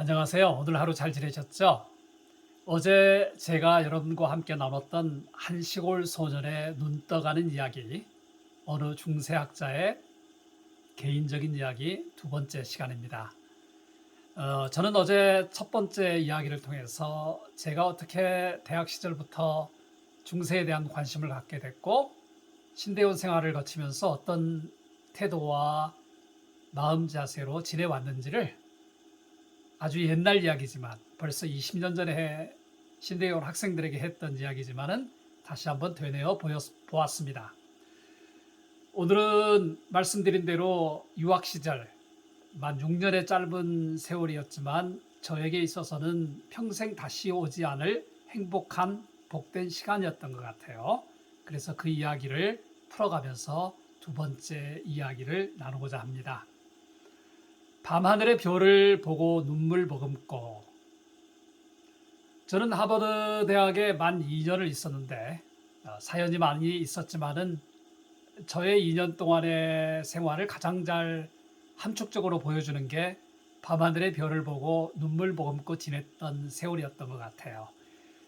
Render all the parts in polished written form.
안녕하세요. 오늘 하루 잘 지내셨죠? 어제 제가 여러분과 함께 나눴던 한 시골 소년의 눈 떠가는 이야기, 어느 중세학자의 개인적인 이야기 두 번째 시간입니다. 저는 어제 첫 번째 이야기를 통해서 제가 어떻게 대학 시절부터 중세에 대한 관심을 갖게 됐고, 신대원 생활을 거치면서 어떤 태도와 마음 자세로 지내왔는지를 아주 옛날 이야기지만 벌써 20년 전에 신대원 학생들에게 했던 이야기지만은 다시 한번 되뇌어 보았습니다. 오늘은 말씀드린 대로 유학 시절 만 6년의 짧은 세월이었지만 저에게 있어서는 평생 다시 오지 않을 행복한 복된 시간이었던 것 같아요. 그래서 그 이야기를 풀어가면서 두 번째 이야기를 나누고자 합니다. 밤하늘의 별을 보고 눈물 머금고. 저는 하버드 대학에 만 2년을 있었는데 사연이 많이 있었지만은 저의 2년 동안의 생활을 가장 잘 함축적으로 보여주는 게 밤하늘의 별을 보고 눈물 머금고 지냈던 세월이었던 것 같아요.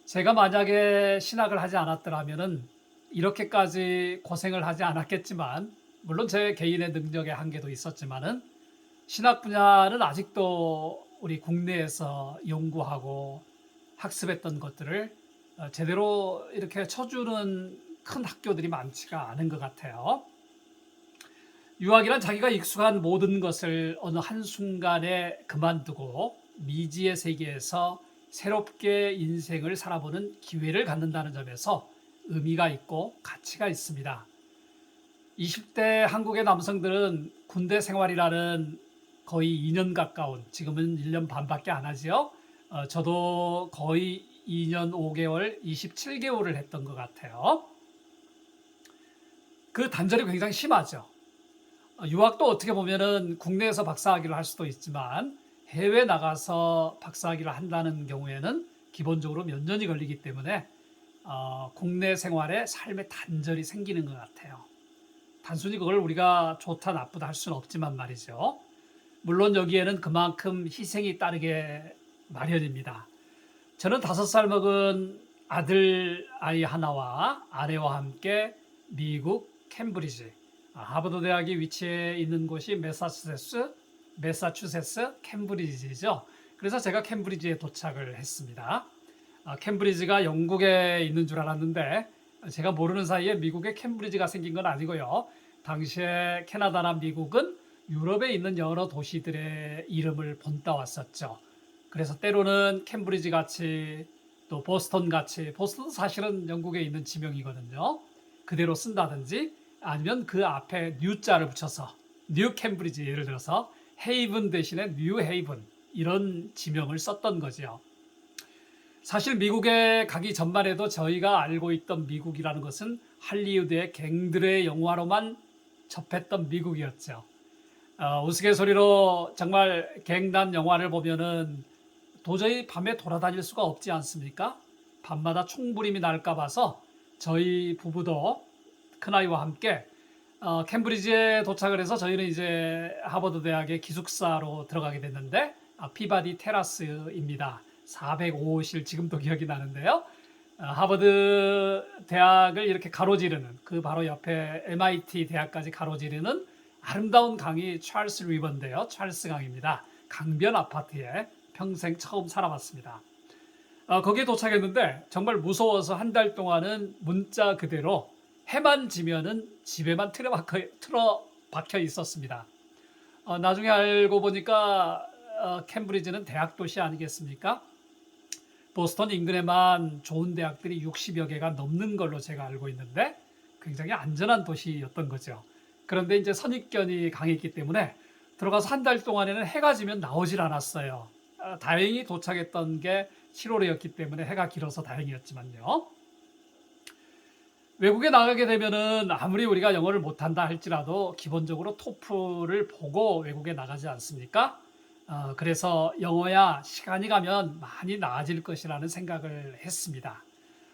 제가 만약에 신학을 하지 않았더라면은 이렇게까지 고생을 하지 않았겠지만, 물론 제 개인의 능력의 한계도 있었지만은 신학 분야는 아직도 우리 국내에서 연구하고 학습했던 것들을 제대로 이렇게 쳐주는 큰 학교들이 많지가 않은 것 같아요. 유학이란 자기가 익숙한 모든 것을 어느 한순간에 그만두고 미지의 세계에서 새롭게 인생을 살아보는 기회를 갖는다는 점에서 의미가 있고 가치가 있습니다. 20대 한국의 남성들은 군대 생활이라는 거의 2년 가까운, 지금은 1년 반밖에 안 하지요. 저도 거의 2년 5개월, 27개월을 했던 것 같아요. 그 단절이 굉장히 심하죠. 유학도 어떻게 보면은 국내에서 박사학위를 할 수도 있지만 해외 나가서 박사학위를 한다는 경우에는 기본적으로 몇 년이 걸리기 때문에 국내 생활에 삶의 단절이 생기는 것 같아요. 단순히 그걸 우리가 좋다 나쁘다 할 수는 없지만 말이죠. 물론 여기에는 그만큼 희생이 따르게 마련입니다. 저는 5살 먹은 아들 아이 하나와 아내와 함께 미국 캠브리지, 하버드 대학이 위치해 있는 곳이 매사추세츠 캠브리지죠. 그래서 제가 캠브리지에 도착을 했습니다. 캠브리지가 영국에 있는 줄 알았는데 제가 모르는 사이에 미국에 캠브리지가 생긴 건 아니고요. 당시에 캐나다나 미국은 유럽에 있는 여러 도시들의 이름을 본따왔었죠. 그래서 때로는 캠브리지 같이, 또 보스턴 같이, 보스턴도 사실은 영국에 있는 지명이거든요. 그대로 쓴다든지 아니면 그 앞에 뉴자를 붙여서 뉴 캠브리지, 예를 들어서 헤이븐 대신에 뉴 헤이븐, 이런 지명을 썼던 거죠. 사실 미국에 가기 전만 해도 저희가 알고 있던 미국이라는 것은 할리우드의 갱들의 영화로만 접했던 미국이었죠. 우스갯소리로 정말 갱단 영화를 보면은 도저히 밤에 돌아다닐 수가 없지 않습니까? 밤마다 총부림이 날까 봐서 저희 부부도 큰아이와 함께 캠브리지에 도착을 해서 저희는 이제 하버드 대학의 기숙사로 들어가게 됐는데, 피바디 테라스입니다. 405호실, 지금도 기억이 나는데요. 하버드 대학을 이렇게 가로지르는, 그 바로 옆에 MIT 대학까지 가로지르는 아름다운 강이 찰스 리버인데요. 찰스 강입니다. 강변 아파트에 평생 처음 살아봤습니다. 거기에 도착했는데 정말 무서워서 한 달 동안은 문자 그대로 해만 지면은 집에만 틀어박혀 있었습니다. 나중에 알고 보니까 캠브리지는 대학 도시 아니겠습니까? 보스턴 인근에만 좋은 대학들이 60여 개가 넘는 걸로 제가 알고 있는데 굉장히 안전한 도시였던 거죠. 그런데 이제 선입견이 강했기 때문에 들어가서 한 달 동안에는 해가 지면 나오질 않았어요. 다행히 도착했던 게 7월이었기 때문에 해가 길어서 다행이었지만요. 외국에 나가게 되면은 아무리 우리가 영어를 못한다 할지라도 기본적으로 토플을 보고 외국에 나가지 않습니까? 그래서 영어야 시간이 가면 많이 나아질 것이라는 생각을 했습니다.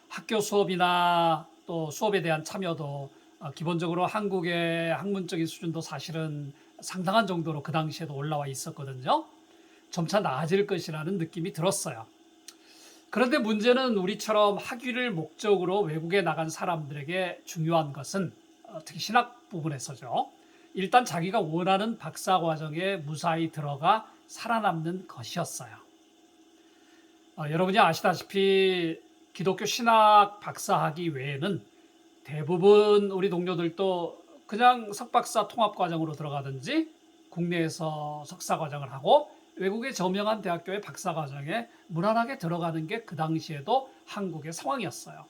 학교 수업이나 또 수업에 대한 참여도 기본적으로 한국의 학문적인 수준도 사실은 상당한 정도로 그 당시에도 올라와 있었거든요. 점차 나아질 것이라는 느낌이 들었어요. 그런데 문제는 우리처럼 학위를 목적으로 외국에 나간 사람들에게 중요한 것은 특히 신학 부분에서죠. 일단 자기가 원하는 박사 과정에 무사히 들어가 살아남는 것이었어요. 여러분이 아시다시피 기독교 신학 박사학위 외에는 대부분 우리 동료들도 그냥 석박사 통합과정으로 들어가든지 국내에서 석사과정을 하고 외국의 저명한 대학교의 박사과정에 무난하게 들어가는 게 그 당시에도 한국의 상황이었어요.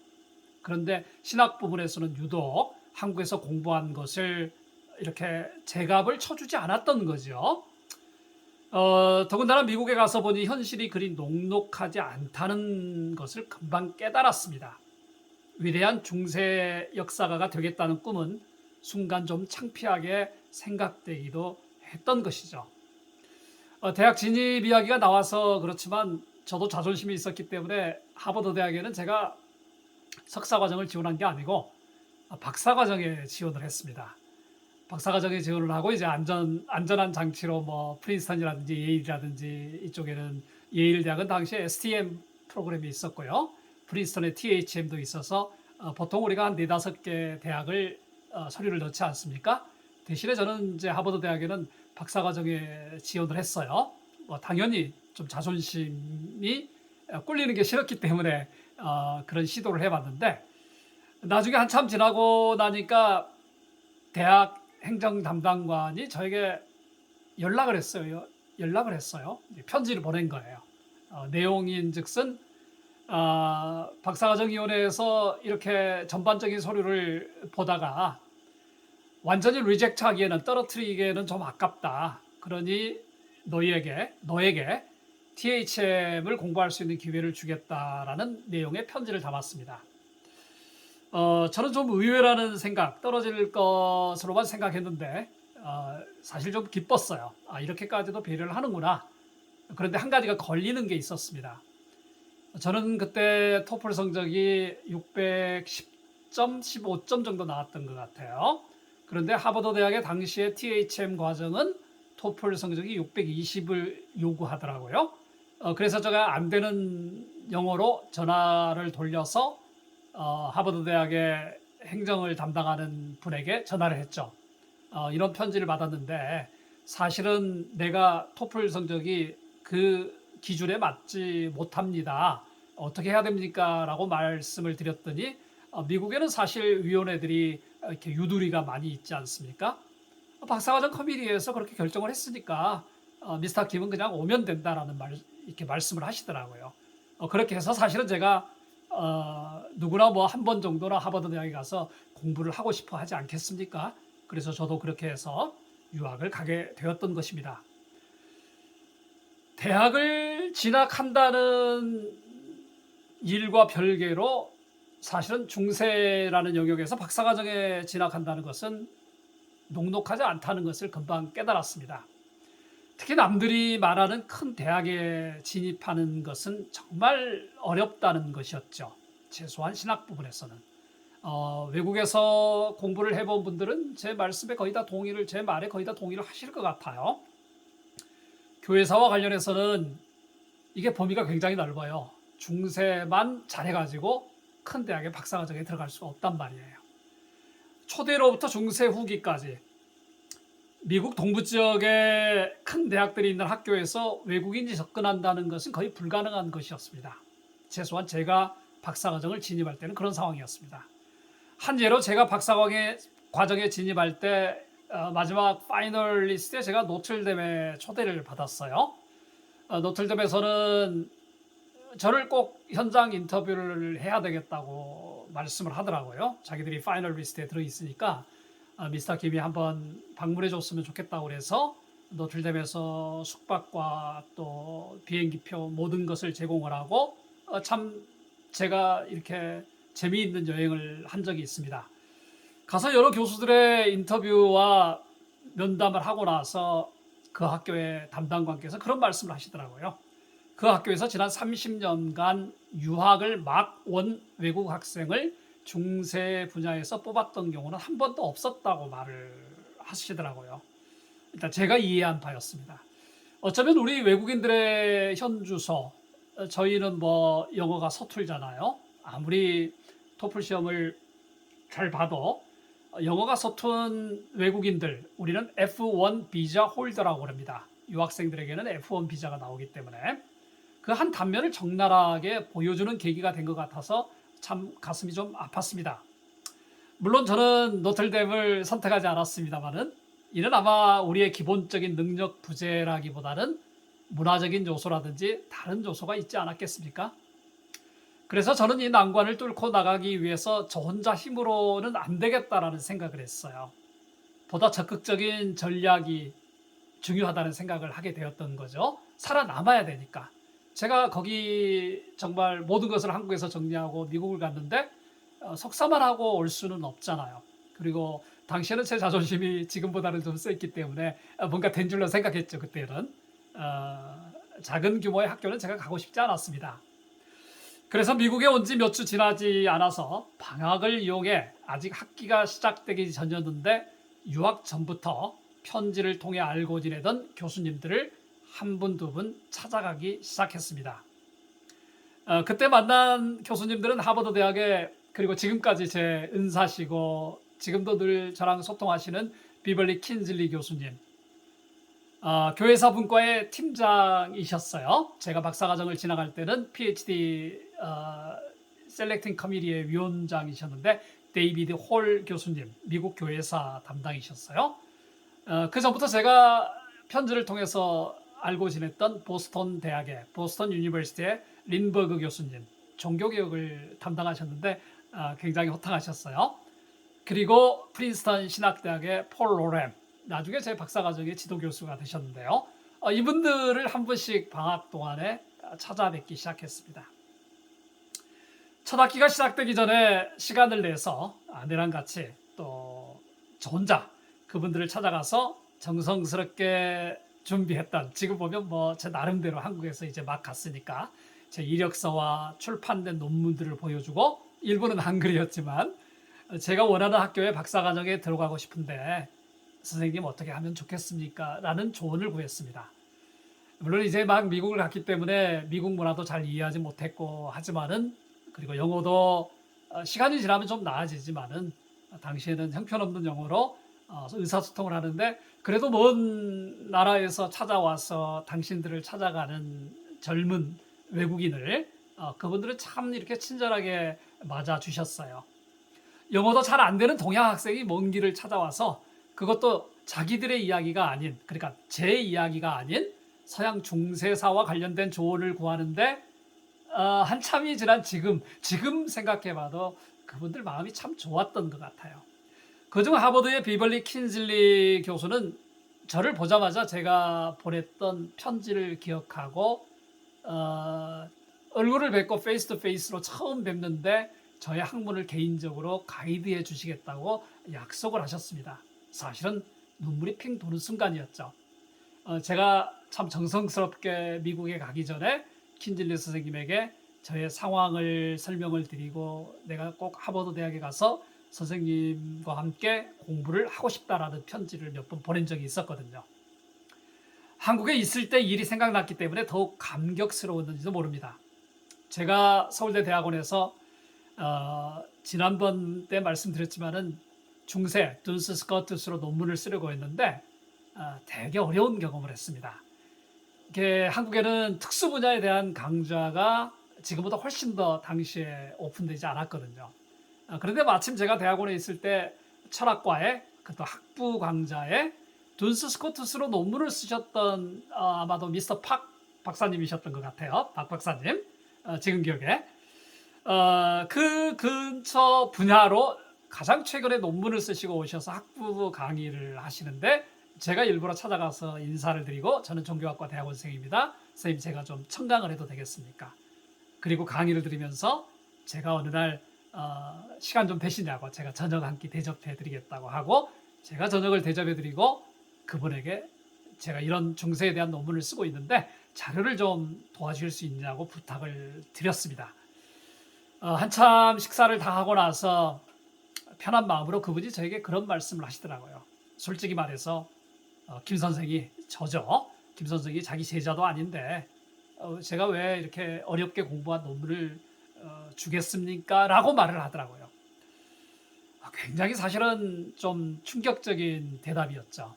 그런데 신학 부분에서는 유독 한국에서 공부한 것을 이렇게 제값을 쳐주지 않았던 거죠. 더군다나 미국에 가서 보니 현실이 그리 녹록하지 않다는 것을 금방 깨달았습니다. 위대한 중세 역사가가 되겠다는 꿈은 순간 좀 창피하게 생각되기도 했던 것이죠. 대학 진입 이야기가 나와서 그렇지만 저도 자존심이 있었기 때문에 하버드 대학에는 제가 석사과정을 지원한 게 아니고 박사과정에 지원을 했습니다. 박사과정에 지원을 하고 이제 안전한 장치로 뭐 프린스턴이라든지 예일이라든지 이쪽에는 예일 대학은 당시에 STM 프로그램이 있었고요. 프린스턴에 THM도 있어서 보통 우리가 한 4-5개 대학을 서류를 넣지 않습니까? 대신에 저는 이제 하버드 대학에는 박사과정에 지원을 했어요. 뭐 당연히 좀 자존심이 꿀리는 게 싫었기 때문에 그런 시도를 해봤는데 나중에 한참 지나고 나니까 대학 행정 담당관이 저에게 연락을 했어요. 편지를 보낸 거예요. 내용인즉슨 박사과정위원회에서 이렇게 전반적인 서류를 보다가 완전히 리젝트하기에는 떨어뜨리기에는 좀 아깝다. 그러니 너에게 THM을 공부할 수 있는 기회를 주겠다라는 내용의 편지를 담았습니다. 저는 좀 의외라는 생각, 떨어질 것으로만 생각했는데 사실 좀 기뻤어요. 이렇게까지도 배려를 하는구나. 그런데 한 가지가 걸리는 게 있었습니다. 저는 그때 토플 성적이 610점, 15점 정도 나왔던 것 같아요. 그런데 하버드 대학의 당시의 THM 과정은 토플 성적이 620을 요구하더라고요. 그래서 제가 안 되는 영어로 전화를 돌려서 하버드 대학의 행정을 담당하는 분에게 전화를 했죠. 이런 편지를 받았는데 사실은 내가 토플 성적이 그 기준에 맞지 못합니다. 어떻게 해야 됩니까? 라고 말씀을 드렸더니 미국에는 사실 위원회들이 이렇게 유두리가 많이 있지 않습니까? 박사과정 커뮤니티에서 그렇게 결정을 했으니까 미스터 김은 그냥 오면 된다라는 이렇게 말씀을 하시더라고요. 그렇게 해서 사실은 제가 누구나 뭐 한 번 정도나 하버드 대학에 가서 공부를 하고 싶어 하지 않겠습니까? 그래서 저도 그렇게 해서 유학을 가게 되었던 것입니다. 대학을 진학한다는 일과 별개로 사실은 중세라는 영역에서 박사과정에 진학한다는 것은 녹록하지 않다는 것을 금방 깨달았습니다. 특히 남들이 말하는 큰 대학에 진입하는 것은 정말 어렵다는 것이었죠. 최소한 신학 부분에서는. 외국에서 공부를 해본 분들은 제 말에 거의 다 동의를 하실 것 같아요. 교회사와 관련해서는 이게 범위가 굉장히 넓어요. 중세만 잘해가지고 큰 대학에 박사과정에 들어갈 수가 없단 말이에요. 초대로부터 중세 후기까지 미국 동부 지역에 큰 대학들이 있는 학교에서 외국인이 접근한다는 것은 거의 불가능한 것이었습니다. 최소한 제가 박사과정을 진입할 때는 그런 상황이었습니다. 한 예로 제가 박사과정에 진입할 때 마지막 파이널 리스트에 제가 노틀댐에 초대를 받았어요. 노틀댐에서는 저를 꼭 현장 인터뷰를 해야 되겠다고 말씀을 하더라고요. 자기들이 파이널 리스트에 들어있으니까 미스터 김이 한번 방문해 줬으면 좋겠다고 그래서 노틀댐에서 숙박과 또 비행기표 모든 것을 제공을 하고 참 제가 이렇게 재미있는 여행을 한 적이 있습니다. 가서 여러 교수들의 인터뷰와 면담을 하고 나서 그 학교의 담당관께서 그런 말씀을 하시더라고요. 그 학교에서 지난 30년간 유학을 막 온 외국 학생을 중세 분야에서 뽑았던 경우는 한 번도 없었다고 말을 하시더라고요. 일단 제가 이해한 바였습니다. 어쩌면 우리 외국인들의 현주소, 저희는 뭐 영어가 서툴잖아요. 아무리 토플 시험을 잘 봐도 영어가 서툰 외국인들, 우리는 F1 비자 홀더라고 합니다. 유학생들에게는 F1 비자가 나오기 때문에 그 한 단면을 적나라하게 보여주는 계기가 된 것 같아서 참 가슴이 좀 아팠습니다. 물론 저는 노틀댐을 선택하지 않았습니다만은 이는 아마 우리의 기본적인 능력 부재라기보다는 문화적인 요소라든지 다른 요소가 있지 않았겠습니까? 그래서 저는 이 난관을 뚫고 나가기 위해서 저 혼자 힘으로는 안 되겠다라는 생각을 했어요. 보다 적극적인 전략이 중요하다는 생각을 하게 되었던 거죠. 살아남아야 되니까. 제가 거기 정말 모든 것을 한국에서 정리하고 미국을 갔는데 석사만 하고 올 수는 없잖아요. 그리고 당시에는 제 자존심이 지금보다는 좀 셌기 때문에 뭔가 된 줄로 생각했죠. 그때는 작은 규모의 학교는 제가 가고 싶지 않았습니다. 그래서 미국에 온 지 몇 주 지나지 않아서 방학을 이용해 아직 학기가 시작되기 전이었는데 유학 전부터 편지를 통해 알고 지내던 교수님들을 한 분, 두 분 찾아가기 시작했습니다. 그때 만난 교수님들은 하버드 대학에 그리고 지금까지 제 은사시고 지금도 늘 저랑 소통하시는 비벌리 킨즐리 교수님, 교회사 분과의 팀장이셨어요. 제가 박사과정을 지나갈 때는 PhD 셀렉팅 커미티의 위원장이셨는데 데이비드 홀 교수님, 미국 교회사 담당이셨어요. 그 전부터 제가 편지를 통해서 알고 지냈던 보스턴 대학의 보스턴 유니버시티의 린버그 교수님, 종교개혁을 담당하셨는데 굉장히 호탕하셨어요. 그리고 프린스턴 신학대학의 폴 로렘, 나중에 제 박사과정의 지도교수가 되셨는데요. 이분들을 한 번씩 방학 동안에 찾아뵙기 시작했습니다. 첫 학기가 시작되기 전에 시간을 내서 아내랑 같이 또 저 혼자 그분들을 찾아가서 정성스럽게 준비했던, 지금 보면 뭐 제 나름대로 한국에서 이제 막 갔으니까 제 이력서와 출판된 논문들을 보여주고, 일부는 한글이었지만 제가 원하는 학교에 박사과정에 들어가고 싶은데 선생님 어떻게 하면 좋겠습니까? 라는 조언을 구했습니다. 물론 이제 막 미국을 갔기 때문에 미국 문화도 잘 이해하지 못했고 하지만은, 그리고 영어도 시간이 지나면 좀 나아지지만은 당시에는 형편없는 영어로 의사소통을 하는데, 그래도 먼 나라에서 찾아와서 당신들을 찾아가는 젊은 외국인을 그분들은 참 이렇게 친절하게 맞아주셨어요. 영어도 잘 안 되는 동양 학생이 먼 길을 찾아와서, 그것도 자기들의 이야기가 아닌, 그러니까 제 이야기가 아닌 서양 중세사와 관련된 조언을 구하는데 한참이 지난 지금 생각해봐도 그분들 마음이 참 좋았던 것 같아요. 그중 하버드의 비벌리 킨즐리 교수는 저를 보자마자 제가 보냈던 편지를 기억하고 얼굴을 뵙고 페이스 투 페이스로 처음 뵙는데 저의 학문을 개인적으로 가이드해 주시겠다고 약속을 하셨습니다. 사실은 눈물이 핑 도는 순간이었죠. 제가 참 정성스럽게 미국에 가기 전에 킨즐리 선생님에게 저의 상황을 설명을 드리고, 내가 꼭 하버드 대학에 가서 선생님과 함께 공부를 하고 싶다라는 편지를 몇 번 보낸 적이 있었거든요. 한국에 있을 때 일이 생각났기 때문에 더욱 감격스러웠는지도 모릅니다. 제가 서울대 대학원에서 지난번 때 말씀드렸지만은 중세 둔스 스커트스로 논문을 쓰려고 했는데 되게 어려운 경험을 했습니다. 이게 한국에는 특수 분야에 대한 강좌가 지금보다 훨씬 더 당시에 오픈되지 않았거든요. 그런데 마침 제가 대학원에 있을 때 철학과에, 또 학부 강좌에 둔스 스코투스로 논문을 쓰셨던 아마도 미스터 팍 박사님이셨던 것 같아요. 박 박사님, 지금 기억에. 그 근처 분야로 가장 최근에 논문을 쓰시고 오셔서 학부 강의를 하시는데, 제가 일부러 찾아가서 인사를 드리고, 저는 종교학과 대학원생입니다. 선생님 제가 좀 청강을 해도 되겠습니까? 그리고 강의를 들으면서 제가 어느 날 시간 좀 되시냐고 제가 저녁 한 끼 대접해 드리겠다고 하고, 제가 저녁을 대접해 드리고 그분에게 제가 이런 중세에 대한 논문을 쓰고 있는데 자료를 좀 도와주실 수 있냐고 부탁을 드렸습니다. 한참 식사를 다 하고 나서 편한 마음으로 그분이 저에게 그런 말씀을 하시더라고요. 솔직히 말해서 김 선생이 저죠. 김 선생이 자기 제자도 아닌데 제가 왜 이렇게 어렵게 공부한 논문을 주겠습니까? 라고 말을 하더라고요. 굉장히 사실은 좀 충격적인 대답이었죠.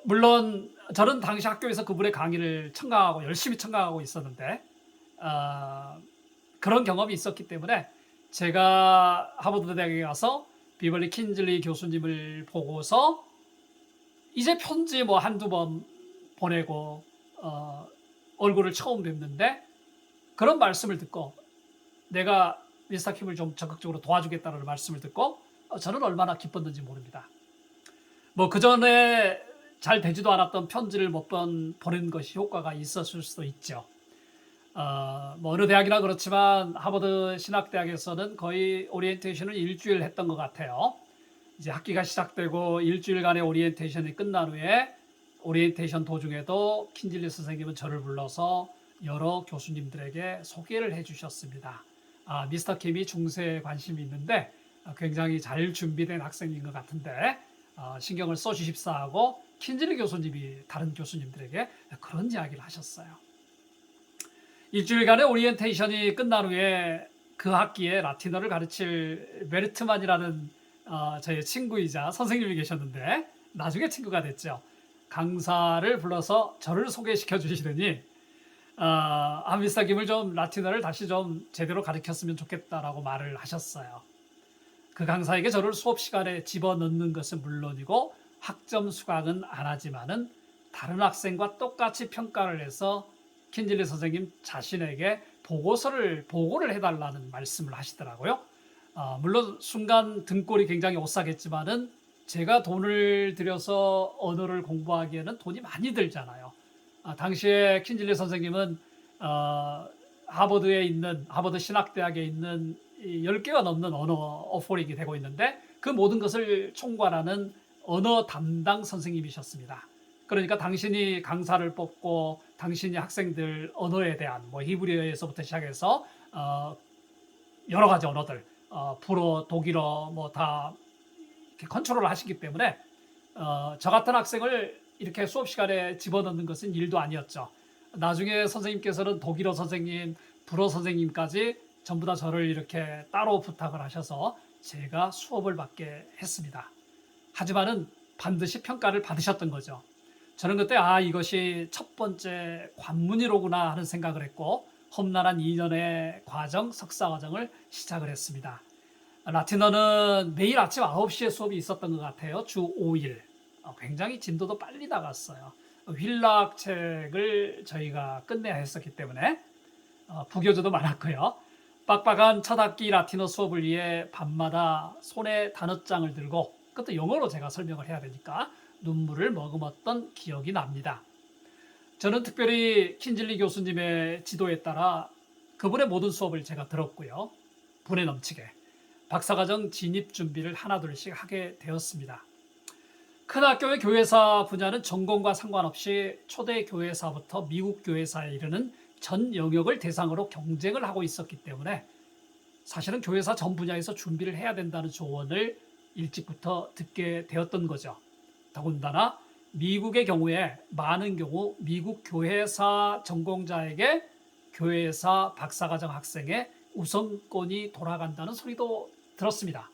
물론 저는 당시 학교에서 그분의 강의를 청강하고 열심히 청강하고 있었는데 그런 경험이 있었기 때문에 제가 하버드 대학에 가서 비벌리 킨즐리 교수님을 보고서 이제 편지 뭐 한두 번 보내고 얼굴을 처음 뵙는데 그런 말씀을 듣고 내가 미스터 킴을 좀 적극적으로 도와주겠다는 말씀을 듣고 저는 얼마나 기뻤는지 모릅니다. 뭐 그전에 잘 되지도 않았던 편지를 몇 번 보낸 것이 효과가 있었을 수도 있죠. 뭐 어느 대학이나 그렇지만 하버드 신학대학에서는 거의 오리엔테이션을 일주일 했던 것 같아요. 이제 학기가 시작되고 일주일간의 오리엔테이션이 끝난 후에 오리엔테이션 도중에도 킨즐리 선생님은 저를 불러서 여러 교수님들에게 소개를 해주셨습니다. 미스터 킴이 중세에 관심이 있는데 굉장히 잘 준비된 학생인 것 같은데 신경을 써주십사 하고 킨즐리 교수님이 다른 교수님들에게 그런 이야기를 하셨어요. 일주일간의 오리엔테이션이 끝난 후에 그 학기에 라틴어를 가르칠 베르트만이라는 저의 친구이자 선생님이 계셨는데 나중에 친구가 됐죠. 강사를 불러서 저를 소개시켜 주시더니 미스터 김을 좀 라틴어를 다시 좀 제대로 가르쳤으면 좋겠다라고 말을 하셨어요. 그 강사에게 저를 수업 시간에 집어넣는 것은 물론이고 학점 수강은 안 하지만은 다른 학생과 똑같이 평가를 해서 킨즐리 선생님 자신에게 보고를 해달라는 말씀을 하시더라고요. 물론 순간 등골이 굉장히 오싹했지만은 제가 돈을 들여서 언어를 공부하기에는 돈이 많이 들잖아요. 당시에 킨즐리 선생님은 하버드 신학대학에 있는 10개가 넘는 언어 어포링이 되고 있는데 그 모든 것을 총괄하는 언어 담당 선생님이셨습니다. 그러니까 당신이 강사를 뽑고 당신이 학생들 언어에 대한 뭐 히브리어에서부터 시작해서 여러 가지 언어들 불어, 독일어 뭐 다 컨트롤을 하시기 때문에 저 같은 학생을 이렇게 수업 시간에 집어넣는 것은 일도 아니었죠. 나중에 선생님께서는 독일어 선생님, 불어 선생님까지 전부 다 저를 이렇게 따로 부탁을 하셔서 제가 수업을 받게 했습니다. 하지만은 반드시 평가를 받으셨던 거죠. 저는 그때 이것이 첫 번째 관문이로구나 하는 생각을 했고 험난한 2년의 과정, 석사 과정을 시작을 했습니다. 라틴어는 매일 아침 9시에 수업이 있었던 것 같아요. 주 5일. 굉장히 진도도 빨리 나갔어요. 휠락책을 저희가 끝내야 했었기 때문에 부교재도 많았고요. 빡빡한 첫 학기 라틴어 수업을 위해 밤마다 손에 단어장을 들고 그것도 영어로 제가 설명을 해야 되니까 눈물을 머금었던 기억이 납니다. 저는 특별히 킨즐리 교수님의 지도에 따라 그분의 모든 수업을 제가 들었고요. 분에 넘치게 박사과정 진입 준비를 하나둘씩 하게 되었습니다. 큰 학교의 교회사 분야는 전공과 상관없이 초대 교회사부터 미국 교회사에 이르는 전 영역을 대상으로 경쟁을 하고 있었기 때문에 사실은 교회사 전 분야에서 준비를 해야 된다는 조언을 일찍부터 듣게 되었던 거죠. 더군다나 미국의 경우에 많은 경우 미국 교회사 전공자에게 교회사 박사과정 학생의 우선권이 돌아간다는 소리도 들었습니다.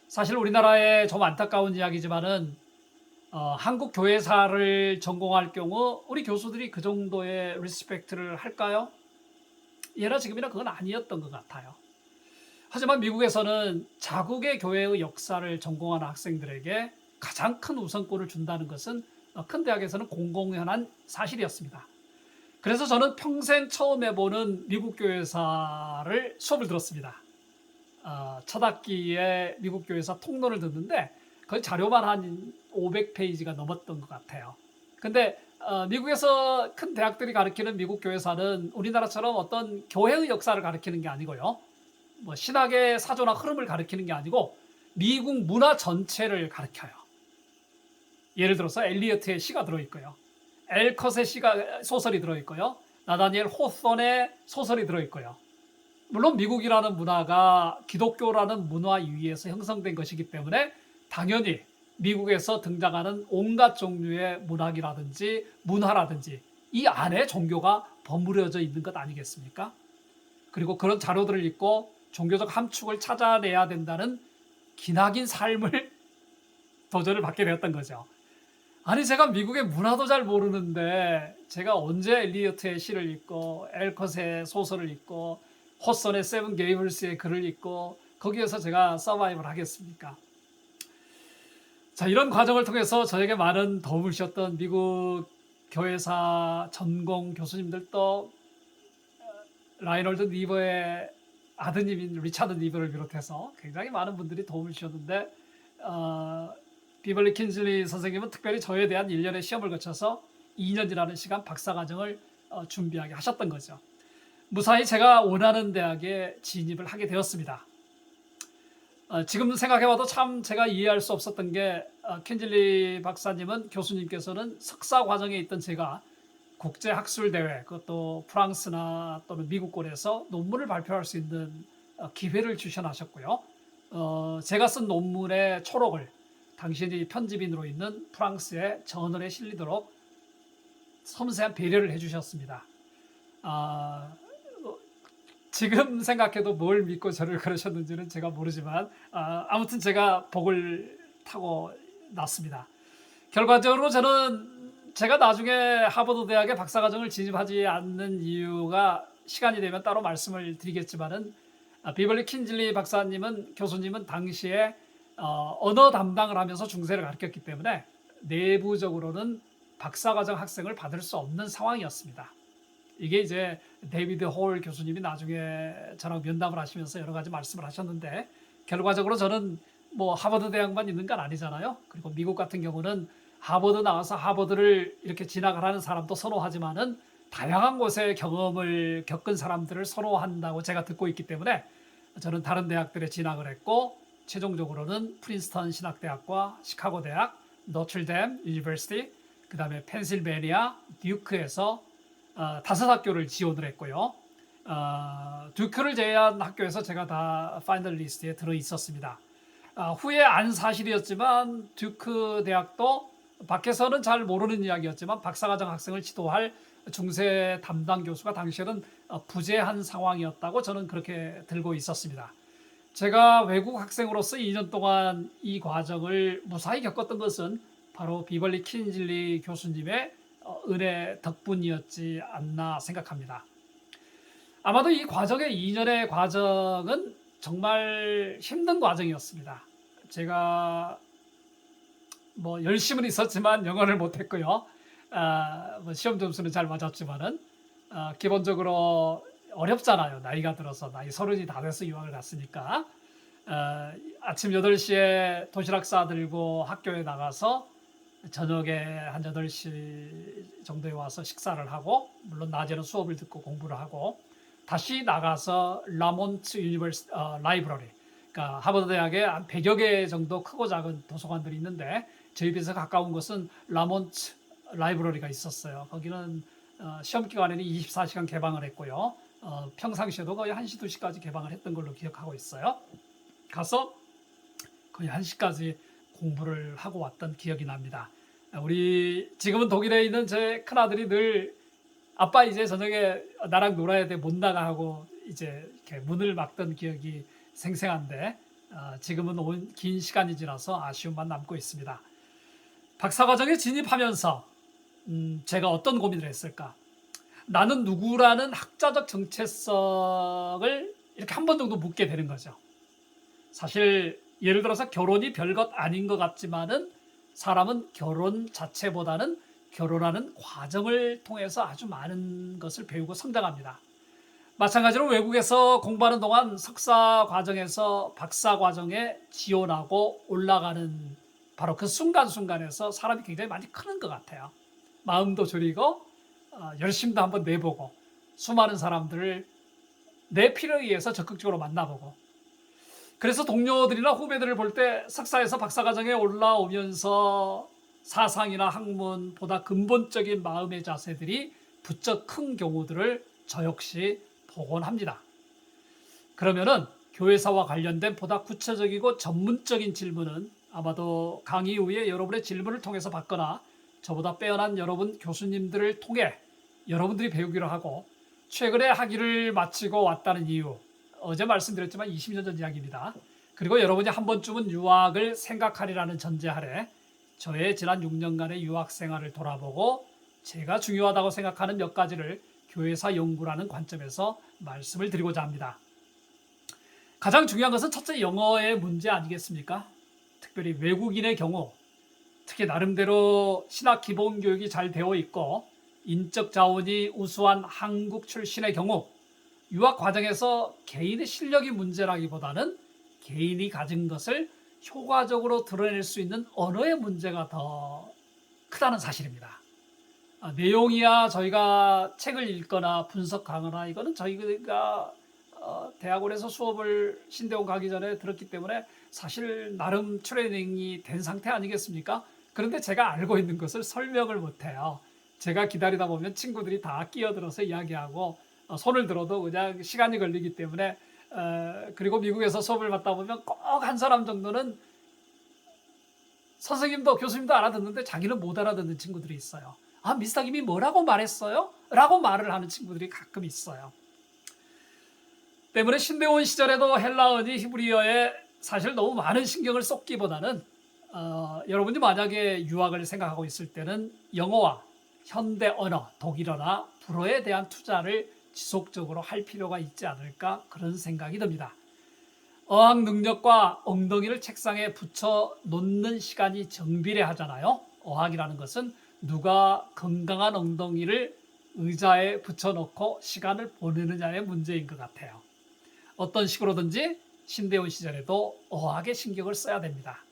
사실 우리나라의 좀 안타까운 이야기지만은 한국 교회사를 전공할 경우 우리 교수들이 그 정도의 리스펙트를 할까요? 예나 지금이나 그건 아니었던 것 같아요. 하지만 미국에서는 자국의 교회의 역사를 전공하는 학생들에게 가장 큰 우선권을 준다는 것은 큰 대학에서는 공공연한 사실이었습니다. 그래서 저는 평생 처음 해보는 미국 교회사를 수업을 들었습니다. 첫 학기에 미국 교회사 통론을 듣는데 거의 자료만 한 500페이지가 넘었던 것 같아요. 근데 미국에서 큰 대학들이 가르치는 미국 교회사는 우리나라처럼 어떤 교회의 역사를 가르치는 게 아니고요. 뭐 신학의 사조나 흐름을 가르치는 게 아니고 미국 문화 전체를 가르쳐요. 예를 들어서 엘리어트의 시가 들어있고요. 엘컷의 소설이 들어있고요. 나다니엘 호선의 소설이 들어있고요. 물론 미국이라는 문화가 기독교라는 문화 위에서 형성된 것이기 때문에 당연히 미국에서 등장하는 온갖 종류의 문학이라든지 문화라든지 이 안에 종교가 버무려져 있는 것 아니겠습니까? 그리고 그런 자료들을 읽고 종교적 함축을 찾아내야 된다는 기나긴 삶을 도전을 받게 되었던 거죠. 아니 제가 미국의 문화도 잘 모르는데 제가 언제 엘리어트의 시를 읽고 엘컷의 소설을 읽고 호선의 세븐 게이블스의 글을 읽고 거기에서 제가 서바이벌 하겠습니까? 자, 이런 과정을 통해서 저에게 많은 도움을 주셨던 미국 교회사 전공 교수님들도 라이널드 니버의 아드님인 리차드 니버를 비롯해서 굉장히 많은 분들이 도움을 주셨는데 비벌리 킨즐리 선생님은 특별히 저에 대한 1년의 시험을 거쳐서 2년이라는 시간 박사과정을 준비하게 하셨던 거죠. 무사히 제가 원하는 대학에 진입을 하게 되었습니다. 지금 생각해봐도 참 제가 이해할 수 없었던 게 킨즐리 박사님은 교수님께서는 석사 과정에 있던 제가 국제학술대회 그것도 프랑스나 또는 미국권에서 논문을 발표할 수 있는 기회를 주셔나셨고요. 제가 쓴 논문의 초록을 당신이 편집인으로 있는 프랑스의 저널에 실리도록 섬세한 배려를 해주셨습니다. 지금 생각해도 뭘 믿고 저를 그러셨는지는 제가 모르지만 아무튼 제가 복을 타고 났습니다. 결과적으로 저는 제가 나중에 하버드 대학의 박사과정을 진입하지 않는 이유가 시간이 되면 따로 말씀을 드리겠지만은 비벌리 킨즐리 박사님은 교수님은 당시에 언어 담당을 하면서 중세를 가르쳤기 때문에 내부적으로는 박사과정 학생을 받을 수 없는 상황이었습니다. 이게 이제 데이비드 홀 교수님이 나중에 저랑 면담을 하시면서 여러 가지 말씀을 하셨는데 결과적으로 저는 뭐 하버드 대학만 있는 건 아니잖아요. 그리고 미국 같은 경우는 하버드 나와서 하버드를 이렇게 진학을 하는 사람도 선호하지만은 다양한 곳의 경험을 겪은 사람들을 선호한다고 제가 듣고 있기 때문에 저는 다른 대학들에 진학을 했고 최종적으로는 프린스턴 신학대학과 시카고 대학, 노틀댐 유니버시티, 그 다음에 펜실베니아, 듀크에서 5학교를 지원을 했고요. 듀크를 제외한 학교에서 제가 다 파이널 리스트에 들어 있었습니다. 후에 안 사실이었지만 듀크 대학도 밖에서는 잘 모르는 이야기였지만 박사과정 학생을 지도할 중세 담당 교수가 당시에는 부재한 상황이었다고 저는 그렇게 들고 있었습니다. 제가 외국 학생으로서 2년 동안 이 과정을 무사히 겪었던 것은 바로 비벌리 킨즐리 교수님의 은혜 덕분이었지 않나 생각합니다. 아마도 이 과정의 2년의 과정은 정말 힘든 과정이었습니다. 제가 뭐 열심은 있었지만 영어를 못했고요. 뭐 시험 점수는 잘 맞았지만은 기본적으로 어렵잖아요. 나이가 들어서 나이 30이 다 돼서 유학을 갔으니까 아침 8시에 도시락 싸들고 학교에 나가서 저녁에 한 8시 정도에 와서 식사를 하고 물론 낮에는 수업을 듣고 공부를 하고 다시 나가서 라몬트 유니버시티 라이브러리 그러니까 하버드 대학에 한 100여 개 정도 크고 작은 도서관들이 있는데 저희 집에서 가까운 곳은 라몬트 라이브러리가 있었어요. 거기는 시험 기간에는 24시간 개방을 했고요. 평상시에도 거의 1시, 2시까지 개방을 했던 걸로 기억하고 있어요. 가서 거의 1시까지 공부를 하고 왔던 기억이 납니다. 우리 지금은 독일에 있는 제 큰아들이 늘 아빠 이제 저녁에 나랑 놀아야 돼 못 나가 하고 이제 이렇게 문을 막던 기억이 생생한데 지금은 긴 시간이 지나서 아쉬움만 남고 있습니다. 박사과정에 진입하면서 제가 어떤 고민을 했을까? 나는 누구라는 학자적 정체성을 이렇게 한 번 정도 묻게 되는 거죠. 사실 예를 들어서 결혼이 별것 아닌 것 같지만은 사람은 결혼 자체보다는 결혼하는 과정을 통해서 아주 많은 것을 배우고 성장합니다. 마찬가지로 외국에서 공부하는 동안 석사 과정에서 박사 과정에 지원하고 올라가는 바로 그 순간순간에서 사람이 굉장히 많이 크는 것 같아요. 마음도 졸이고 열심도 한번 내보고 수많은 사람들을 내 필요에 의해서 적극적으로 만나보고 그래서 동료들이나 후배들을 볼 때 석사에서 박사과정에 올라오면서 사상이나 학문보다 근본적인 마음의 자세들이 부쩍 큰 경우들을 저 역시 보곤 합니다. 그러면은 교회사와 관련된 보다 구체적이고 전문적인 질문은 아마도 강의 이후에 여러분의 질문을 통해서 받거나 저보다 빼어난 여러분 교수님들을 통해 여러분들이 배우기로 하고 최근에 학위를 마치고 왔다는 이유, 어제 말씀드렸지만 20년 전 이야기입니다. 그리고 여러분이 한 번쯤은 유학을 생각하리라는 전제 아래 저의 지난 6년간의 유학 생활을 돌아보고 제가 중요하다고 생각하는 몇 가지를 교회사 연구라는 관점에서 말씀을 드리고자 합니다. 가장 중요한 것은 첫째 영어의 문제 아니겠습니까? 특별히 외국인의 경우, 특히 나름대로 신학 기본 교육이 잘 되어 있고 인적 자원이 우수한 한국 출신의 경우 유학 과정에서 개인의 실력이 문제라기보다는 개인이 가진 것을 효과적으로 드러낼 수 있는 언어의 문제가 더 크다는 사실입니다. 내용이야 저희가 책을 읽거나 분석하거나 이거는 저희가 대학원에서 수업을 신대원 가기 전에 들었기 때문에 사실 나름 트레이닝이 된 상태 아니겠습니까? 그런데 제가 알고 있는 것을 설명을 못해요. 제가 기다리다 보면 친구들이 다 끼어들어서 이야기하고 손을 들어도 그냥 시간이 걸리기 때문에 그리고 미국에서 수업을 받다 보면 꼭 한 사람 정도는 선생님도 교수님도 알아듣는데 자기는 못 알아듣는 친구들이 있어요. 아, 미스터 김이 뭐라고 말했어요? 라고 말을 하는 친구들이 가끔 있어요. 때문에 신대원 시절에도 헬라어니 히브리어에 사실 너무 많은 신경을 쏟기보다는 여러분이 만약에 유학을 생각하고 있을 때는 영어와 현대 언어, 독일어나 불어에 대한 투자를 지속적으로 할 필요가 있지 않을까 그런 생각이 듭니다. 어학 능력과 엉덩이를 책상에 붙여 놓는 시간이 정비례하잖아요. 어학이라는 것은 누가 건강한 엉덩이를 의자에 붙여놓고 시간을 보내느냐의 문제인 것 같아요. 어떤 식으로든지 신대원 시절에도 어학에 신경을 써야 됩니다.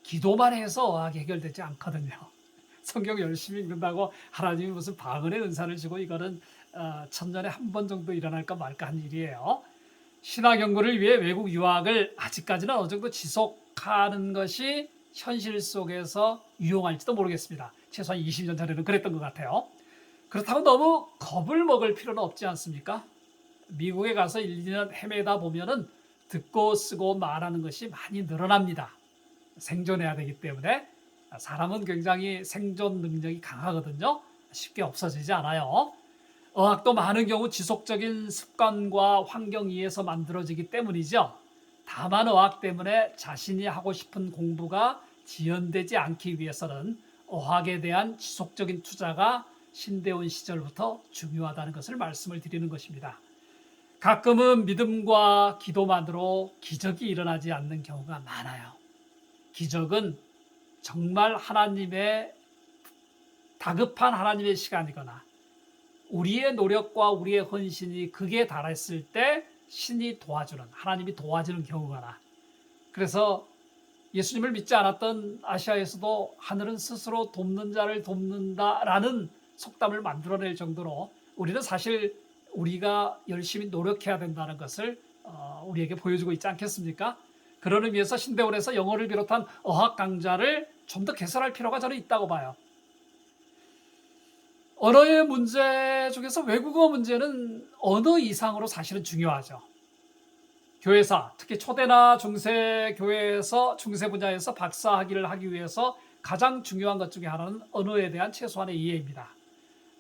기도만 해서 어학이 해결되지 않거든요. 성경 열심히 읽는다고 하나님이 무슨 방언의 은사를 주고 이거는 천년에 한 번 정도 일어날까 말까 한 일이에요. 신학 연구를 위해 외국 유학을 아직까지는 어느 정도 지속하는 것이 현실 속에서 유용할지도 모르겠습니다. 최소한 20년 전에는 그랬던 것 같아요. 그렇다고 너무 겁을 먹을 필요는 없지 않습니까? 미국에 가서 1, 2년 헤매다 보면은 듣고 쓰고 말하는 것이 많이 늘어납니다. 생존해야 되기 때문에 사람은 굉장히 생존 능력이 강하거든요. 쉽게 없어지지 않아요. 어학도 많은 경우 지속적인 습관과 환경 위에서 만들어지기 때문이죠. 다만 어학 때문에 자신이 하고 싶은 공부가 지연되지 않기 위해서는 어학에 대한 지속적인 투자가 신대원 시절부터 중요하다는 것을 말씀을 드리는 것입니다. 가끔은 믿음과 기도만으로 기적이 일어나지 않는 경우가 많아요. 기적은 정말 하나님의 다급한 하나님의 시간이거나 우리의 노력과 우리의 헌신이 극에 달했을 때 신이 도와주는, 하나님이 도와주는 경우가. 그래서 예수님을 믿지 않았던 아시아에서도 하늘은 스스로 돕는 자를 돕는다라는 속담을 만들어낼 정도로 우리는 사실 우리가 열심히 노력해야 된다는 것을 우리에게 보여주고 있지 않겠습니까? 그런 의미에서 신대원에서 영어를 비롯한 어학 강좌를 좀 더 개설할 필요가 저는 있다고 봐요. 언어의 문제 중에서 외국어 문제는 언어 이상으로 사실은 중요하죠. 교회사, 특히 초대나 중세 교회에서 중세 분야에서 박사 학위를 하기 위해서 가장 중요한 것 중에 하나는 언어에 대한 최소한의 이해입니다.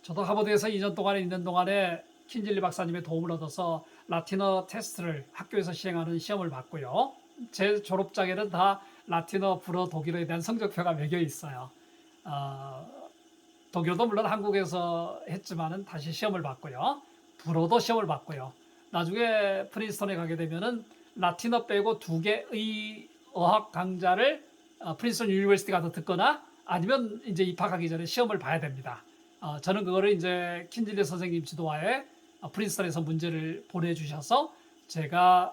저도 하버드에서 2년 동안에 있는 동안에 킨질리 박사님의 도움을 얻어서 라틴어 테스트를 학교에서 시행하는 시험을 봤고요. 제 졸업장에는 다 라틴어, 불어, 독일어에 대한 성적표가 매겨 있어요. 독일어도 물론 한국에서 했지만은 다시 시험을 봤고요. 불어도 시험을 봤고요. 나중에 프린스턴에 가게 되면은 라틴어 빼고 2개의 어학 강좌를 프린스턴 유니버시티 가서 듣거나 아니면 이제 입학하기 전에 시험을 봐야 됩니다. 저는 그거를 이제 킨질리 선생님 지도하에 프린스턴에서 문제를 보내주셔서 제가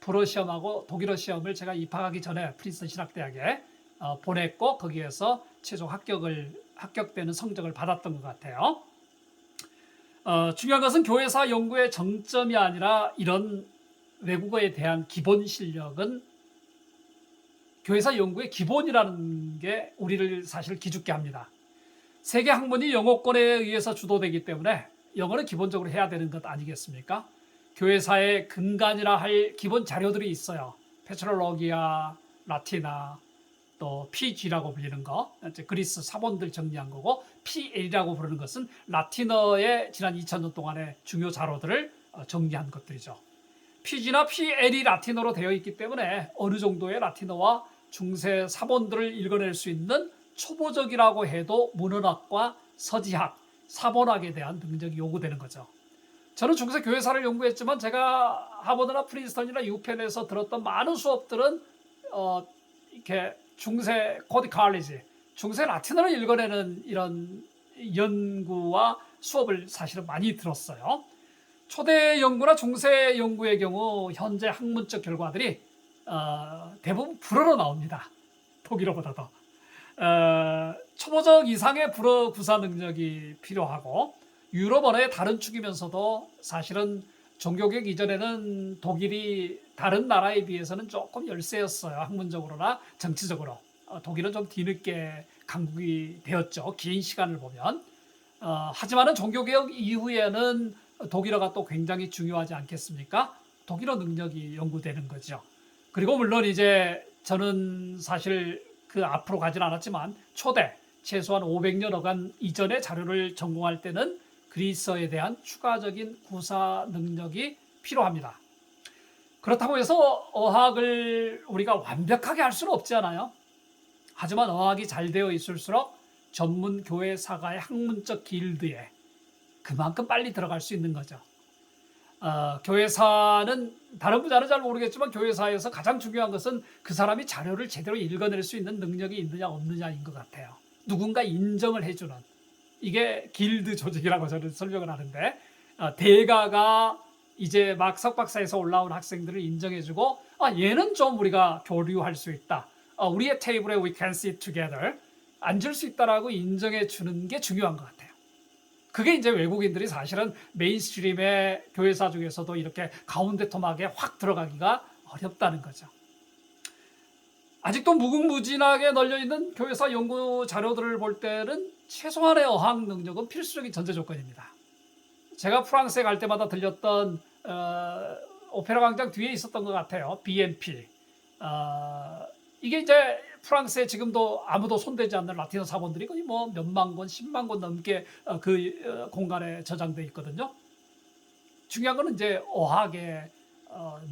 불어 시험하고 독일어 시험을 제가 입학하기 전에 프린스턴 신학대학에 보냈고 거기에서 최종 합격되는 성적을 받았던 것 같아요. 중요한 것은 교회사 연구의 정점이 아니라 이런 외국어에 대한 기본 실력은 교회사 연구의 기본이라는 게 우리를 사실 기죽게 합니다. 세계 학문이 영어권에 의해서 주도되기 때문에 영어는 기본적으로 해야 되는 것 아니겠습니까? 교회사의 근간이라 할 기본 자료들이 있어요. 페트롤로기아, 라티나, 또 PG라고 불리는 거, 이제 그리스 사본들 정리한 거고, PL이라고 부르는 것은 라틴어의 지난 2000년 동안의 중요 자료들을 정리한 것들이죠. PG나 PL이 라틴어로 되어 있기 때문에 어느 정도의 라틴어와 중세 사본들을 읽어낼 수 있는 초보적이라고 해도 문헌학과 서지학, 사본학에 대한 능력이 요구되는 거죠. 저는 중세 교회사를 연구했지만 제가 하버드나 프린스턴이나 유펜에서 들었던 많은 수업들은 이렇게 중세 코디 칼리지, 중세 라틴어를 읽어내는 이런 연구와 수업을 사실은 많이 들었어요. 초대 연구나 중세 연구의 경우 현재 학문적 결과들이 대부분 불어로 나옵니다. 독일어보다도. 초보적 이상의 불어 구사 능력이 필요하고 유럽 언어의 다른 축이면서도 사실은 종교개혁 이전에는 독일이 다른 나라에 비해서는 조금 열세였어요. 학문적으로나 정치적으로. 독일은 좀 뒤늦게 강국이 되었죠. 긴 시간을 보면. 하지만은 종교개혁 이후에는 독일어가 또 굉장히 중요하지 않겠습니까? 독일어 능력이 연구되는 거죠. 그리고 물론 이제 저는 사실 그 앞으로 가진 않았지만 초대 최소한 500년여간 이전의 자료를 전공할 때는 그리스어에 대한 추가적인 구사 능력이 필요합니다. 그렇다고 해서 어학을 우리가 완벽하게 할 수는 없잖아요. 하지만 어학이 잘 되어 있을수록 전문 교회사가의 학문적 길드에 그만큼 빨리 들어갈 수 있는 거죠. 교회사는 다른 분야는 잘 모르겠지만 교회사에서 가장 중요한 것은 그 사람이 자료를 제대로 읽어낼 수 있는 능력이 있느냐 없느냐인 것 같아요. 누군가 인정을 해주는, 이게 길드 조직이라고 저는 설명을 하는데, 대가가 이제 막 석박사에서 올라온 학생들을 인정해주고 얘는 좀 우리가 교류할 수 있다, 우리의 테이블에 we can sit together, 앉을 수 있다라고 인정해 주는 게 중요한 것 같아요. 그게 이제 외국인들이 사실은 메인스트림의 교회사 중에서도 이렇게 가운데 토막에 확 들어가기가 어렵다는 거죠. 아직도 무궁무진하게 널려있는 교회사 연구 자료들을 볼 때는 최소한의 어학 능력은 필수적인 전제 조건입니다. 제가 프랑스에 갈 때마다 들렸던 오페라 광장 뒤에 있었던 것 같아요. BNP. 이게 이제 프랑스에 지금도 아무도 손대지 않는 라틴어 사본들이 거의 뭐 몇만 권, 10만 권 넘게 그 공간에 저장돼 있거든요. 중요한 거는 이제 어학의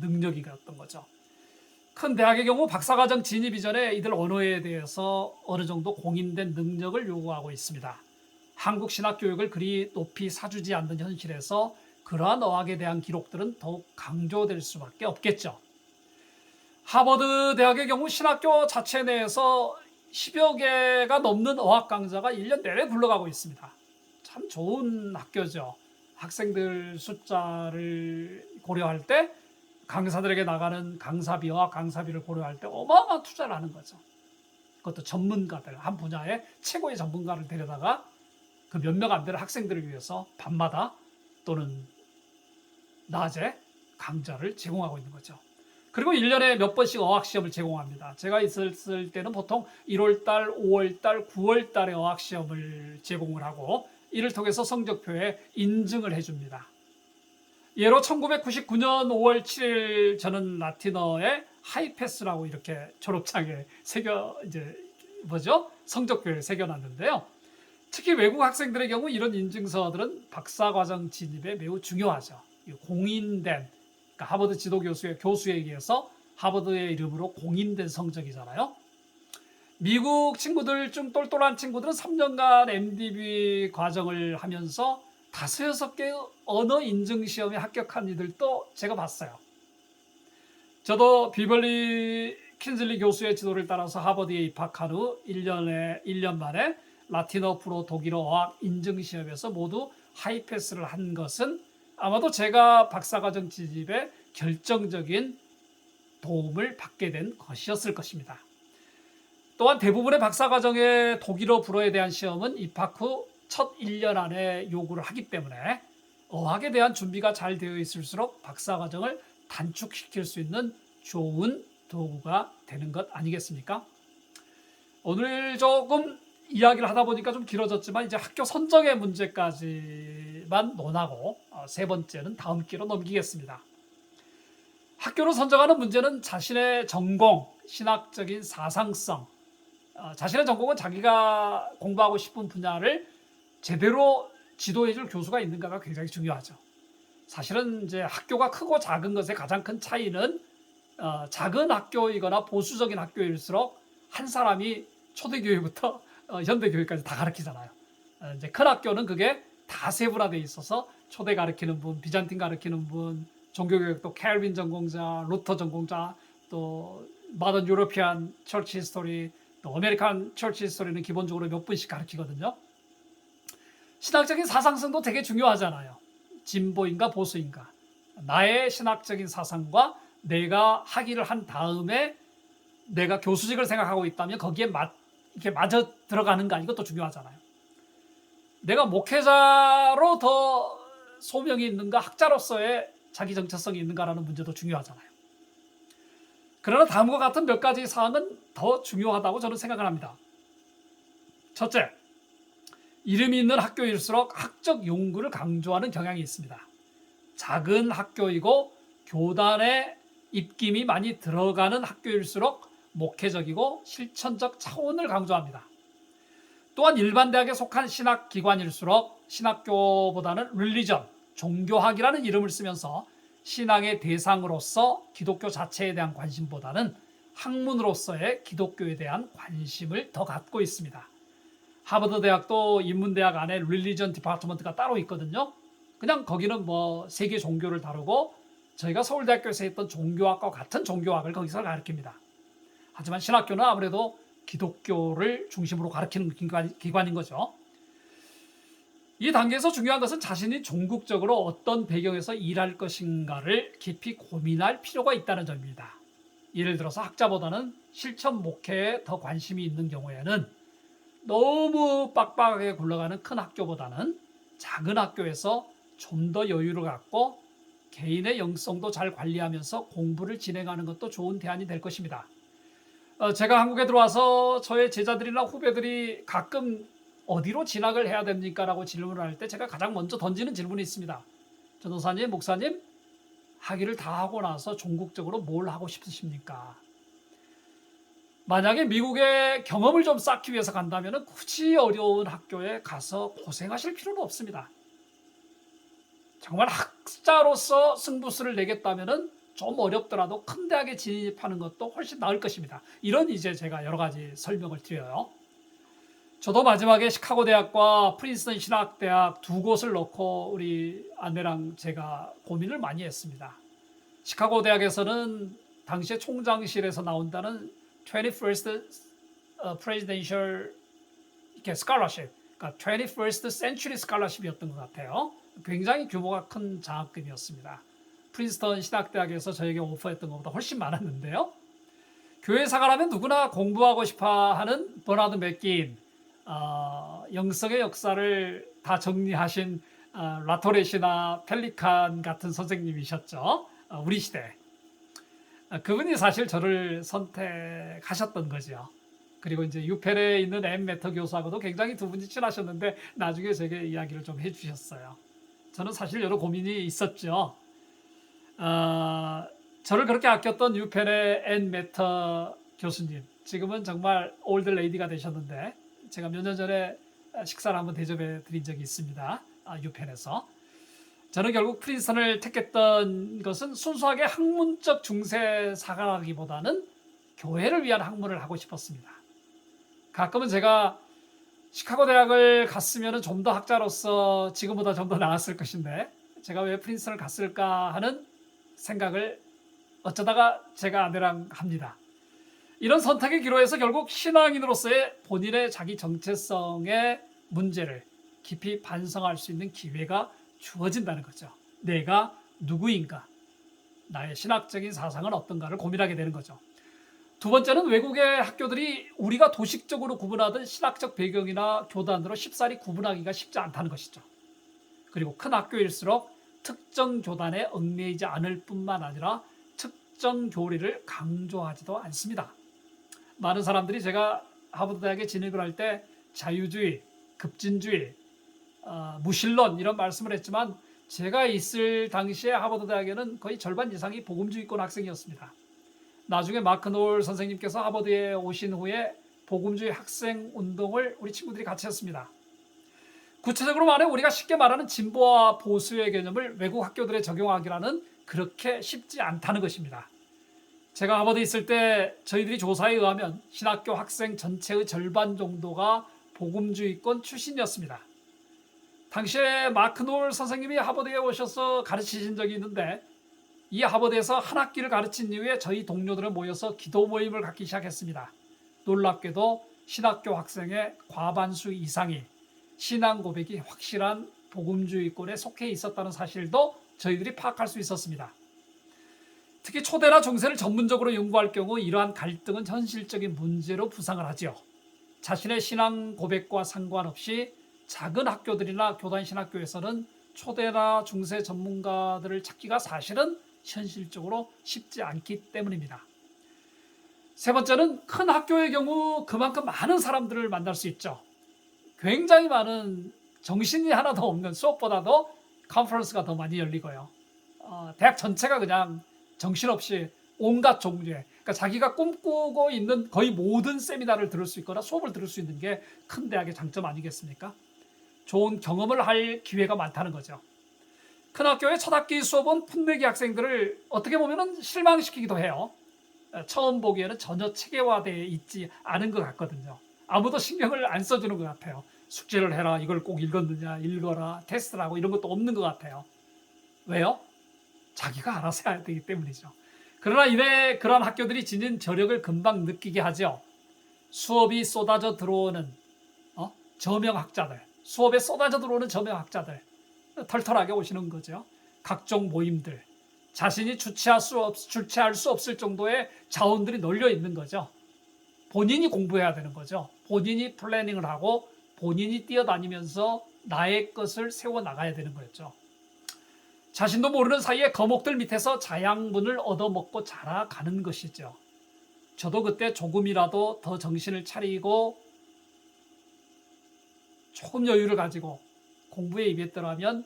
능력이었던 거죠. 큰 대학의 경우 박사과정 진입 이전에 이들 언어에 대해서 어느 정도 공인된 능력을 요구하고 있습니다. 한국 신학 교육을 그리 높이 사주지 않는 현실에서 그러한 어학에 대한 기록들은 더욱 강조될 수밖에 없겠죠. 하버드 대학의 경우 신학교 자체 내에서 10여 개가 넘는 어학 강좌가 1년 내내 굴러가고 있습니다. 참 좋은 학교죠. 학생들 숫자를 고려할 때 강사들에게 나가는 강사비, 어학 강사비를 고려할 때 어마어마한 투자를 하는 거죠. 그것도 전문가들, 한 분야의 최고의 전문가를 데려다가 그 몇 명 안 되는 학생들을 위해서 밤마다 또는 낮에 강좌를 제공하고 있는 거죠. 그리고 1년에 몇 번씩 어학시험을 제공합니다. 제가 있었을 때는 보통 1월달, 5월달, 9월달에 어학시험을 제공을 하고 이를 통해서 성적표에 인증을 해줍니다. 예로 1999년 5월 7일 저는 라틴어에 하이패스라고 이렇게 졸업장에 성적표에 새겨놨는데요. 특히 외국 학생들의 경우 이런 인증서들은 박사과정 진입에 매우 중요하죠. 공인된, 그러니까 하버드 지도교수의 교수에 의해서 하버드의 이름으로 공인된 성적이잖아요. 미국 친구들 좀 똘똘한 친구들은 3년간 MDB 과정을 하면서 5-6개 언어 인증 시험에 합격한 이들도 제가 봤어요. 저도 비벌리 킨즐리 교수의 지도를 따라서 하버드에 입학한 후 1년 만에 라틴어 프로 독일어 어학 인증 시험에서 모두 하이패스를 한 것은 아마도 제가 박사과정 진입에 결정적인 도움을 받게 된 것이었을 것입니다. 또한 대부분의 박사과정의 독일어 불어에 대한 시험은 입학 후 첫 1년 안에 요구를 하기 때문에 어학에 대한 준비가 잘 되어 있을수록 박사과정을 단축시킬 수 있는 좋은 도구가 되는 것 아니겠습니까? 오늘 조금 이야기를 하다 보니까 좀 길어졌지만 이제 학교 선정의 문제까지만 논하고 세 번째는 다음 기로 넘기겠습니다. 학교를 선정하는 문제는 자신의 전공, 신학적인 사상성, 자신의 전공은 자기가 공부하고 싶은 분야를 제대로 지도해줄 교수가 있는가가 굉장히 중요하죠. 사실은 이제 학교가 크고 작은 것의 가장 큰 차이는 작은 학교이거나 보수적인 학교일수록 한 사람이 초대교육부터 현대교육까지 다 가르치잖아요. 이제 큰 학교는 그게 다 세분화되어 있어서 초대 가르치는 분, 비잔틴 가르치는 분, 종교교육도 켈빈 전공자, 루터 전공자, 또 마던 유로피안 처치 히스토리, 또 아메리칸 처치 히스토리는 기본적으로 몇 분씩 가르치거든요. 신학적인 사상성도 되게 중요하잖아요. 진보인가 보수인가. 나의 신학적인 사상과 내가 학위를 한 다음에 내가 교수직을 생각하고 있다면 거기에 이렇게 맞아 들어가는가, 이것도 중요하잖아요. 내가 목회자로 더 소명이 있는가, 학자로서의 자기 정체성이 있는가라는 문제도 중요하잖아요. 그러나 다음과 같은 몇 가지 사항은 더 중요하다고 저는 생각을 합니다. 첫째, 이름이 있는 학교일수록 학적 연구를 강조하는 경향이 있습니다. 작은 학교이고 교단의 입김이 많이 들어가는 학교일수록 목회적이고 실천적 차원을 강조합니다. 또한 일반 대학에 속한 신학기관일수록 신학교보다는 릴리전, 종교학이라는 이름을 쓰면서 신앙의 대상으로서 기독교 자체에 대한 관심보다는 학문으로서의 기독교에 대한 관심을 더 갖고 있습니다. 하버드 대학도 인문대학 안에 릴리전 디파트먼트가 따로 있거든요. 그냥 거기는 뭐 세계 종교를 다루고 저희가 서울대학교에서 했던 종교학과 같은 종교학을 거기서 가르칩니다. 하지만 신학교는 아무래도 기독교를 중심으로 가르치는 기관인 거죠. 이 단계에서 중요한 것은 자신이 종국적으로 어떤 배경에서 일할 것인가를 깊이 고민할 필요가 있다는 점입니다. 예를 들어서 학자보다는 실천 목회에 더 관심이 있는 경우에는 너무 빡빡하게 굴러가는 큰 학교보다는 작은 학교에서 좀 더 여유를 갖고 개인의 영성도 잘 관리하면서 공부를 진행하는 것도 좋은 대안이 될 것입니다. 제가 한국에 들어와서 저의 제자들이나 후배들이 가끔 어디로 진학을 해야 됩니까? 라고 질문을 할 때 제가 가장 먼저 던지는 질문이 있습니다. 전도사님, 목사님, 학위를 다 하고 나서 종국적으로 뭘 하고 싶으십니까? 만약에 미국에 경험을 좀 쌓기 위해서 간다면 굳이 어려운 학교에 가서 고생하실 필요는 없습니다. 정말 학자로서 승부수를 내겠다면 좀 어렵더라도 큰 대학에 진입하는 것도 훨씬 나을 것입니다. 이런 이제 제가 여러 가지 설명을 드려요. 저도 마지막에 시카고 대학과 프린스턴 신학대학 두 곳을 놓고 우리 아내랑 제가 고민을 많이 했습니다. 시카고 대학에서는 당시에 총장실에서 나온다는 21st Presidential Scholarship, 그러니까 21st Century Scholarship이었던 것 같아요. 굉장히 규모가 큰 장학금이었습니다. 프린스턴 신학대학에서 저에게 오퍼했던 것보다 훨씬 많았는데요. 교회 생활하면 누구나 공부하고 싶어하는 버나드 맥긴, 영성의 역사를 다 정리하신 라토렛이나 펠리칸 같은 선생님이셨죠. 우리 시대. 그분이 사실 저를 선택하셨던 거죠. 그리고 이제 유펜에 있는 앤 매터 교수하고도 굉장히 두 분이 친하셨는데 나중에 제게 이야기를 좀 해주셨어요. 저는 사실 여러 고민이 있었죠. 저를 그렇게 아꼈던 유펜의 앤 매터 교수님, 지금은 정말 올드 레이디가 되셨는데 제가 몇 년 전에 식사를 한번 대접해 드린 적이 있습니다. 유펜에서. 저는 결국 프린스턴을 택했던 것은 순수하게 학문적 중세 사관하기보다는 교회를 위한 학문을 하고 싶었습니다. 가끔은 제가 시카고 대학을 갔으면 좀 더 학자로서 지금보다 좀 더 나았을 것인데 제가 왜 프린스턴을 갔을까 하는 생각을 어쩌다가 제가 아내랑 합니다. 이런 선택의 기로에서 결국 신앙인으로서의 본인의 자기 정체성의 문제를 깊이 반성할 수 있는 기회가 주어진다는 거죠. 내가 누구인가? 나의 신학적인 사상은 어떤가를 고민하게 되는 거죠. 두 번째는 외국의 학교들이 우리가 도식적으로 구분하던 신학적 배경이나 교단으로 쉽사리 구분하기가 쉽지 않다는 것이죠. 그리고 큰 학교일수록 특정 교단에 얽매이지 않을 뿐만 아니라 특정 교리를 강조하지도 않습니다. 많은 사람들이 제가 하버드 대학에 진학을 할 때 자유주의, 급진주의, 무신론 이런 말씀을 했지만 제가 있을 당시에 하버드 대학에는 거의 절반 이상이 복음주의권 학생이었습니다. 나중에 마크 노을 선생님께서 하버드에 오신 후에 복음주의 학생 운동을 우리 친구들이 같이 했습니다. 구체적으로 말해 우리가 쉽게 말하는 진보와 보수의 개념을 외국 학교들에 적용하기라는 그렇게 쉽지 않다는 것입니다. 제가 하버드에 있을 때 저희들이 조사에 의하면 신학교 학생 전체의 절반 정도가 복음주의권 출신이었습니다. 당시에 마크 노을 선생님이 하버드에 오셔서 가르치신 적이 있는데 이 하버드에서 한 학기를 가르친 이후에 저희 동료들은 모여서 기도 모임을 갖기 시작했습니다. 놀랍게도 신학교 학생의 과반수 이상이 신앙 고백이 확실한 복음주의권에 속해 있었다는 사실도 저희들이 파악할 수 있었습니다. 특히 초대나 중세를 전문적으로 연구할 경우 이러한 갈등은 현실적인 문제로 부상을 하지요. 자신의 신앙 고백과 상관없이 작은 학교들이나 교단 신학교에서는 초대나 중세 전문가들을 찾기가 사실은 현실적으로 쉽지 않기 때문입니다. 세 번째는 큰 학교의 경우 그만큼 많은 사람들을 만날 수 있죠. 굉장히 많은 정신이 하나도 없는 수업보다도 컨퍼런스가 더 많이 열리고요. 대학 전체가 그냥 정신없이 온갖 종류의, 그러니까 자기가 꿈꾸고 있는 거의 모든 세미나를 들을 수 있거나 수업을 들을 수 있는 게 큰 대학의 장점 아니겠습니까? 좋은 경험을 할 기회가 많다는 거죠. 큰 학교의 첫 학기 수업은 풋내기 학생들을 어떻게 보면 실망시키기도 해요. 처음 보기에는 전혀 체계화되어 있지 않은 것 같거든요. 아무도 신경을 안 써주는 것 같아요. 숙제를 해라, 이걸 꼭 읽었느냐, 읽어라, 테스트를 하고 이런 것도 없는 것 같아요. 왜요? 자기가 알아서 해야 되기 때문이죠. 그러나 이래 그러한 학교들이 지닌 저력을 금방 느끼게 하죠. 수업이 쏟아져 들어오는 저명학자들, 수업에 쏟아져 들어오는 저명학자들, 털털하게 오시는 거죠. 각종 모임들, 자신이 주체할 수 없을 정도의 자원들이 널려 있는 거죠. 본인이 공부해야 되는 거죠. 본인이 플래닝을 하고 본인이 뛰어다니면서 나의 것을 세워나가야 되는 거였죠. 자신도 모르는 사이에 거목들 밑에서 자양분을 얻어먹고 자라가는 것이죠. 저도 그때 조금이라도 더 정신을 차리고 조금 여유를 가지고 공부에 임했더라면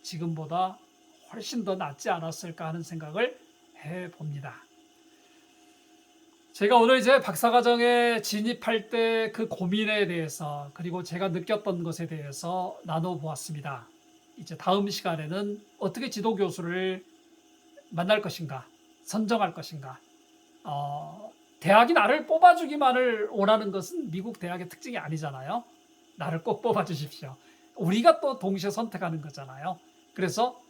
지금보다 훨씬 더 낫지 않았을까 하는 생각을 해봅니다. 제가 오늘 이제 박사과정에 진입할 때 그 고민에 대해서 그리고 제가 느꼈던 것에 대해서 나눠보았습니다. 이제 다음 시간에는 어떻게 지도교수를 만날 것인가, 선정할 것인가. 대학이 나를 뽑아주기만을 원하는 것은 미국 대학의 특징이 아니잖아요. 나를 꼭 뽑아주십시오. 우리가 또 동시에 선택하는 거잖아요. 그래서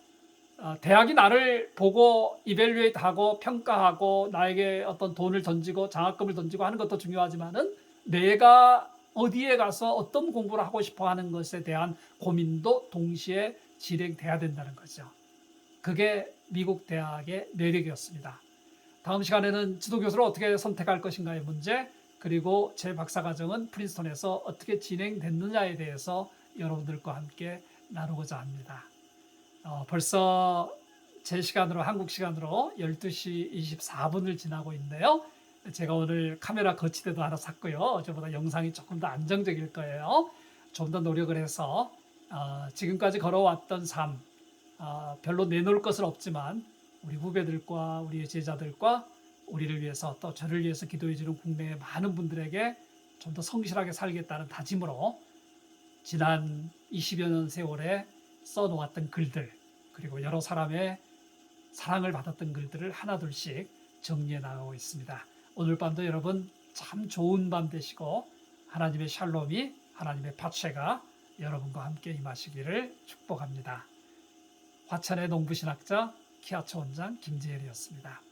대학이 나를 보고 이벨리에이트하고 평가하고 나에게 어떤 돈을 던지고 장학금을 던지고 하는 것도 중요하지만은 내가 어디에 가서 어떤 공부를 하고 싶어 하는 것에 대한 고민도 동시에 진행돼야 된다는 거죠. 그게 미국 대학의 매력이었습니다. 다음 시간에는 지도교수를 어떻게 선택할 것인가의 문제, 그리고 제 박사과정은 프린스턴에서 어떻게 진행됐느냐에 대해서 여러분들과 함께 나누고자 합니다. 벌써 제 시간으로, 한국 시간으로 12시 24분을 지나고 있는데요. 제가 오늘 카메라 거치대도 하나 샀고요. 어제보다 영상이 조금 더 안정적일 거예요. 좀 더 노력을 해서 지금까지 걸어왔던 삶, 별로 내놓을 것은 없지만 우리 후배들과 우리 제자들과 우리를 위해서 또 저를 위해서 기도해 주는 국내의 많은 분들에게 좀 더 성실하게 살겠다는 다짐으로 지난 20여 년 세월에 써놓았던 글들, 그리고 여러 사람의 사랑을 받았던 글들을 하나둘씩 정리해 나가고 있습니다. 오늘 밤도 여러분 참 좋은 밤 되시고 하나님의 샬롬이, 하나님의 파체가 여러분과 함께 임하시기를 축복합니다. 화천의 농부신학자 키아츠 원장 김재열이었습니다.